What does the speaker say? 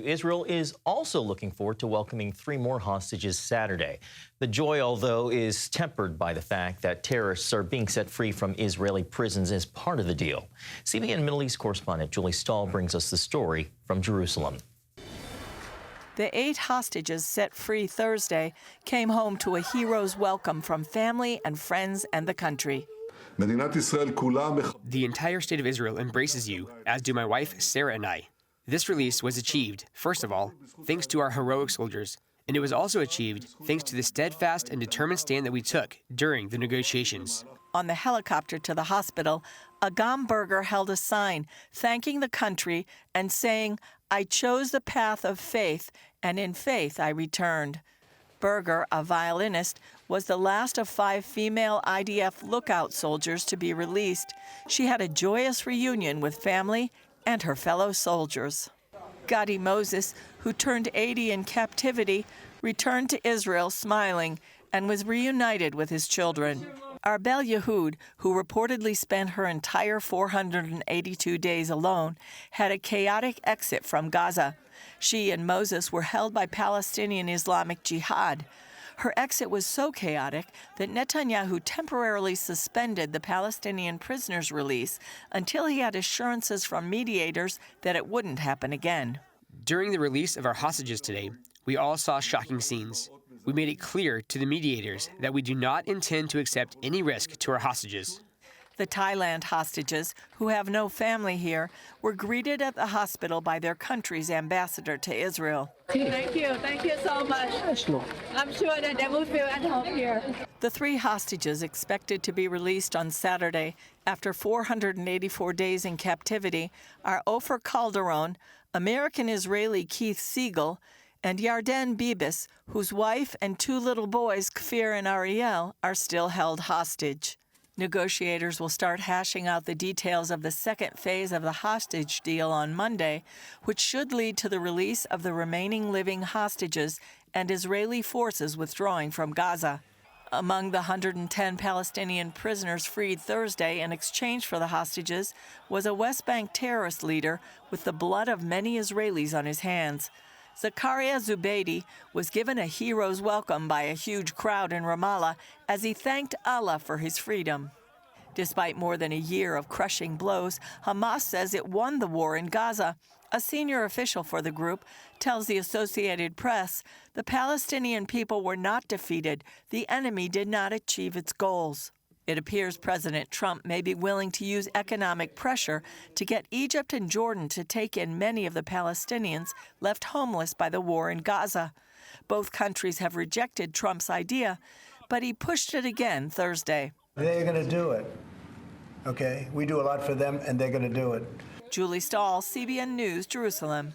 Israel is also looking forward to welcoming 3 more hostages Saturday. The joy, although, is tempered by the fact that terrorists are being set free from Israeli prisons as part of the deal. CBN Middle East correspondent Julie Stahl brings us the story from Jerusalem. The 8 hostages set free Thursday came home to a hero's welcome from family and friends and the country. The entire state of Israel embraces you, as do my wife, Sarah, and I. This release was achieved, first of all, thanks to our heroic soldiers, and it was also achieved thanks to the steadfast and determined stand that we took during the negotiations. On the helicopter to the hospital, Agam Berger held a sign thanking the country and saying, "I chose the path of faith, and in faith I returned." Berger, a violinist, was the last of 5 female IDF lookout soldiers to be released. She had a joyous reunion with family and her fellow soldiers. Gadi Moses, who turned 80 in captivity, returned to Israel smiling and was reunited with his children. Arbel Yehud, who reportedly spent her entire 482 days alone, had a chaotic exit from Gaza. She and Moses were held by Palestinian Islamic Jihad. Her exit was so chaotic that Netanyahu temporarily suspended the Palestinian prisoners' release until he had assurances from mediators that it wouldn't happen again. During the release of our hostages today, we all saw shocking scenes. We made it clear to the mediators that we do not intend to accept any risk to our hostages. The Thailand hostages, who have no family here, were greeted at the hospital by their country's ambassador to Israel. Thank you so much. I'm sure that they will feel at home here. The 3 hostages expected to be released on Saturday after 484 days in captivity are Ofer Calderon, American-Israeli Keith Siegel, and Yarden Bibas, whose wife and 2 little boys, Kfir and Ariel, are still held hostage. Negotiators will start hashing out the details of the second phase of the hostage deal on Monday, which should lead to the release of the remaining living hostages and Israeli forces withdrawing from Gaza. Among the 110 Palestinian prisoners freed Thursday in exchange for the hostages was a West Bank terrorist leader with the blood of many Israelis on his hands. Zakaria Zubeidi was given a hero's welcome by a huge crowd in Ramallah as he thanked Allah for his freedom. Despite more than a year of crushing blows, Hamas says it won the war in Gaza. A senior official for the group tells the Associated Press the Palestinian people were not defeated. The enemy did not achieve its goals. It appears President Trump may be willing to use economic pressure to get Egypt and Jordan to take in many of the Palestinians left homeless by the war in Gaza. Both countries have rejected Trump's idea, but he pushed it again Thursday. They're going to do it, okay? We do a lot for them, and they're going to do it. Julie Stahl, CBN News, Jerusalem.